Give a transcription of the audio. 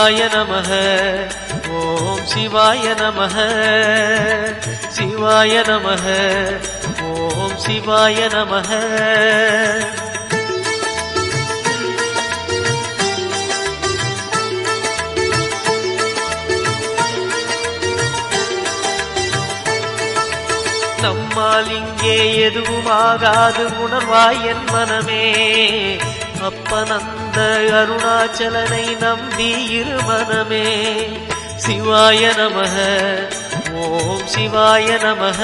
சிவாய நமः ஓம் சிவாய நமः சிவாய நமः ஓம் சிவாய நமः நம்மால் இங்கே எதுவுமாகாது உணர்வாய் என் மனமே அப்பனந்த அருணாச்சலனை நம்பி இரு மனமே சிவாய நமः ஓம் சிவாய நமः